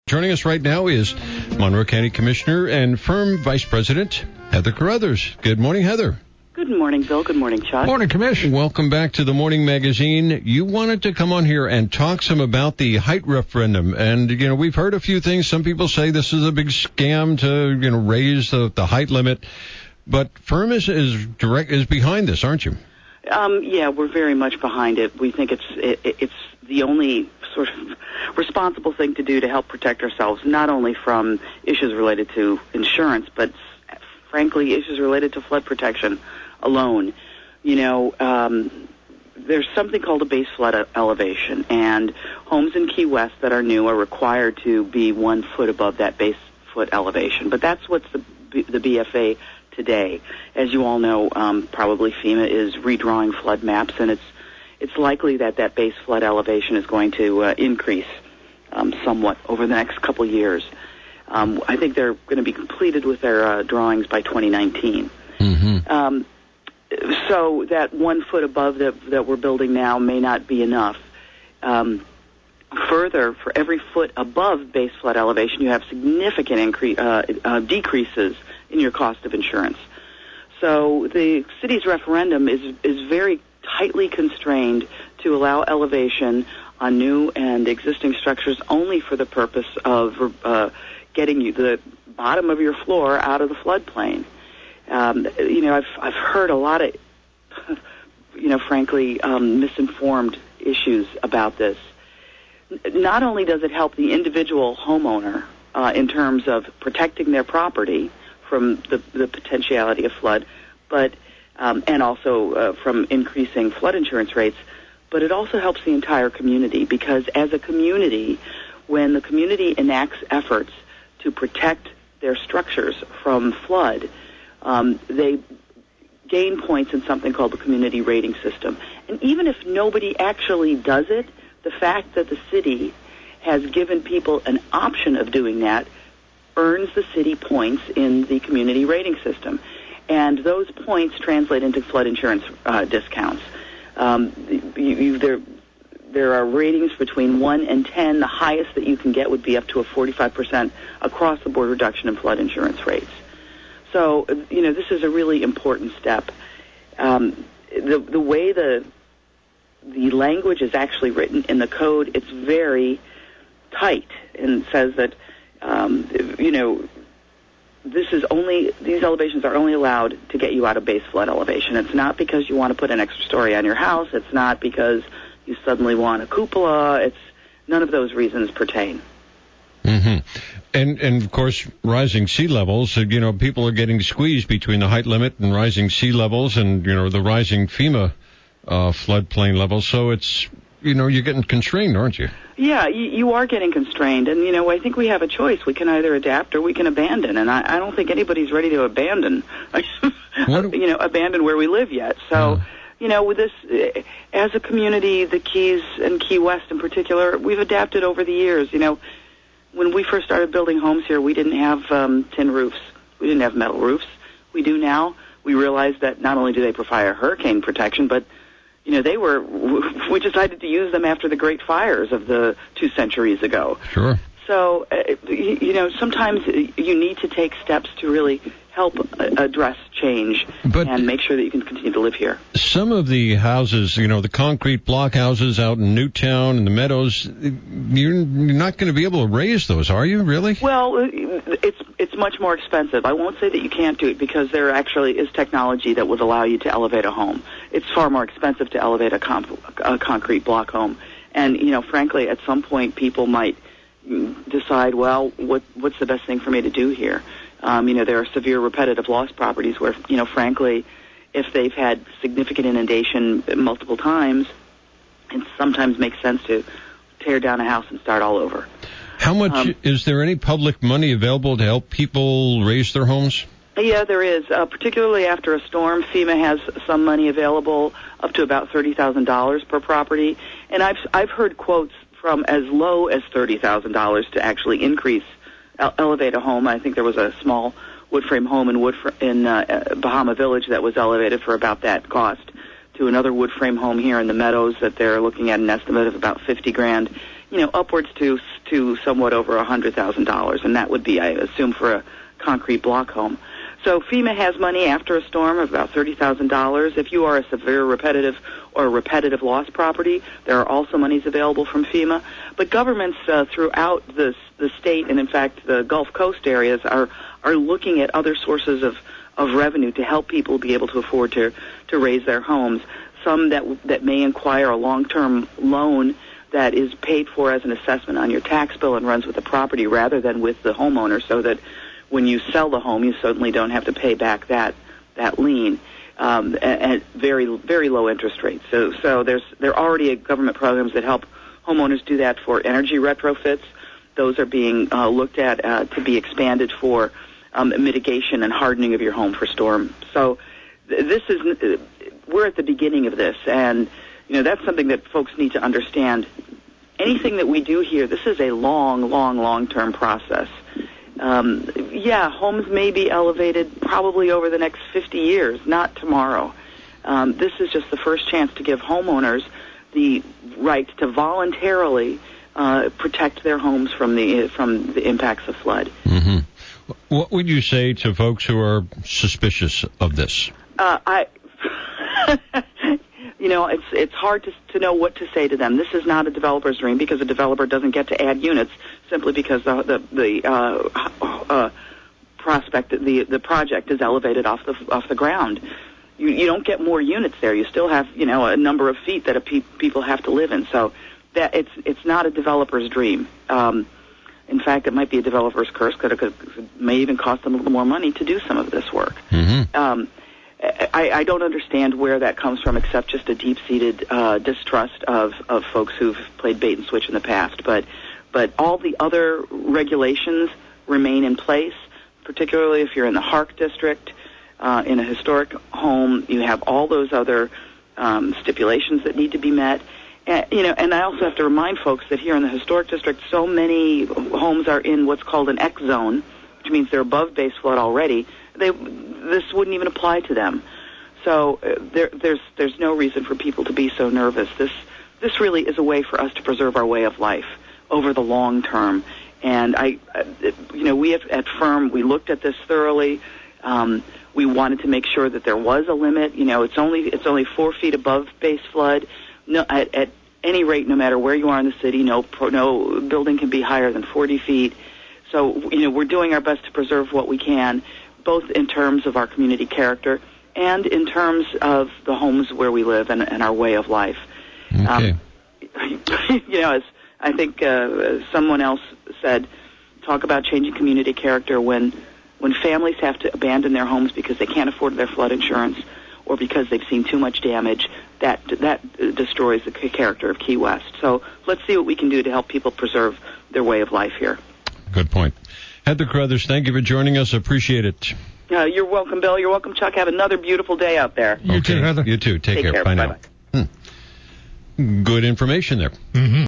Joining us right now is Monroe County Commissioner and Firm Vice President Heather Carruthers. Good morning, Heather. Good morning, Bill. Good morning, Chuck. Morning, Commissioner. Welcome back to the Morning Magazine. You wanted to come on here and talk some about the height referendum. And, we've heard a few things. Some people say this is a big scam to, raise the height limit. But Firm is behind this, aren't you? Yeah, we're very much behind it. We think it's the only sort of responsible thing to do to help protect ourselves, not only from issues related to insurance, but frankly, issues related to flood protection alone. There's something called a base flood elevation, and homes in Key West that are new are required to be 1 foot above that base foot elevation. But that's what's the BFA today. As you all know, probably FEMA is redrawing flood maps, and it's likely that base flood elevation is going to increase somewhat over the next couple of years. I think they're going to be completed with their drawings by 2019. Mm-hmm. So that 1 foot above that we're building now may not be enough. Further, for every foot above base flood elevation, you have significant decreases in your cost of insurance. So the city's referendum is very tightly constrained to allow elevation on new and existing structures only for the purpose of getting you the bottom of your floor out of the floodplain. I've heard a lot of, frankly, misinformed issues about this. Not only does it help the individual homeowner in terms of protecting their property from the potentiality of flood, but and also from increasing flood insurance rates, but it also helps the entire community, because as a community, when the community enacts efforts to protect their structures from flood, they gain points in something called the community rating system. And even if nobody actually does it, the fact that the city has given people an option of doing that earns the city points in the community rating system. And those points translate into flood insurance discounts. There are ratings between 1 and 10. The highest that you can get would be up to a 45% across-the-board reduction in flood insurance rates. So, this is a really important step. The way the language is actually written in the code, it's very tight and says that, these elevations are only allowed to get you out of base flood elevation. It's not because you want to put an extra story on your house. It's not because you suddenly want a cupola. None of those reasons pertain. Mm-hmm. And of course, rising sea levels, people are getting squeezed between the height limit and rising sea levels and, the rising FEMA floodplain levels. So it's, you're getting constrained, aren't you? Yeah, you are getting constrained. And, I think we have a choice. We can either adapt or we can abandon. And I don't think anybody's ready to abandon, abandon where we live yet. So, with this, as a community, the Keys and Key West in particular, we've adapted over the years. When we first started building homes here, we didn't have tin roofs. We didn't have metal roofs. We do now. We realize that not only do they provide hurricane protection, but we decided to use them after the great fires of the 2 centuries ago. Sure. So, sometimes you need to take steps to really help address change and make sure that you can continue to live here. Some of the houses, the concrete block houses out in Newtown and the Meadows, you're not going to be able to raise those, are you, really? Well, it's much more expensive. I won't say that you can't do it, because there actually is technology that would allow you to elevate a home. It's far more expensive to elevate a concrete block home. And, frankly, at some point people might decide, well, what's the best thing for me to do here? There are severe repetitive loss properties where, frankly, if they've had significant inundation multiple times, it sometimes makes sense to tear down a house and start all over. How much, is there any public money available to help people raise their homes? Yeah, there is. Particularly after a storm, FEMA has some money available, up to about $30,000 per property. And I've heard quotes from as low as $30,000 to actually elevate a home. I think there was a small wood frame home in Bahama Village that was elevated for about that cost, to another wood frame home here in the Meadows that they're looking at an estimate of about $50,000. Upwards to to somewhat over $100,000, and that would be, I assume, for a concrete block home. So FEMA has money after a storm of about $30,000. If you are a severe repetitive loss property, there are also monies available from FEMA. But governments throughout the state, and in fact the Gulf Coast areas, are looking at other sources of revenue to help people be able to afford to raise their homes. Some that may inquire a long-term loan that is paid for as an assessment on your tax bill and runs with the property rather than with the homeowner, so that when you sell the home, you certainly don't have to pay back that lien at very, very low interest rates. So there are already government programs that help homeowners do that for energy retrofits. Those are being looked at to be expanded for mitigation and hardening of your home for storm. So we're at the beginning of this, and that's something that folks need to understand. Anything that we do here, this is a long-term process. Homes may be elevated probably over the next 50 years, not tomorrow. This is just the first chance to give homeowners the right to voluntarily protect their homes from the impacts of flood. Mm-hmm. What would you say to folks who are suspicious of this? It's hard to know what to say to them. This is not a developer's dream, because a developer doesn't get to add units simply because the project is elevated off the ground. You don't get more units there. You still have a number of feet that people have to live in. So that it's not a developer's dream. In fact, it might be a developer's curse, because it may even cost them a little more money to do some of this work. Mm-hmm. I don't understand where that comes from, except just a deep-seated distrust of folks who've played bait and switch in the past. But all the other regulations remain in place, particularly if you're in the Hark district, in a historic home. You have all those other stipulations that need to be met. And I also have to remind folks that here in the historic district, so many homes are in what's called an X zone, which means they're above base flood already. This wouldn't even apply to them. So there's no reason for people to be so nervous. This really is a way for us to preserve our way of life over the long term. And we at Firm, we looked at this thoroughly. We wanted to make sure that there was a limit. It's only 4 feet above base flood. No, at any rate, no matter where you are in the city, no building can be higher than 40 feet. So, we're doing our best to preserve what we can, both in terms of our community character and in terms of the homes where we live and our way of life. Okay. As I think someone else said, talk about changing community character when families have to abandon their homes because they can't afford their flood insurance or because they've seen too much damage. That destroys the character of Key West. So let's see what we can do to help people preserve their way of life here. Good point. Heather Carruthers, thank you for joining us. Appreciate it. You're welcome, Bill. You're welcome, Chuck. Have another beautiful day out there. You too, Heather. You too. Take care. Bye now. Bye-bye. Good information there. Mm-hmm.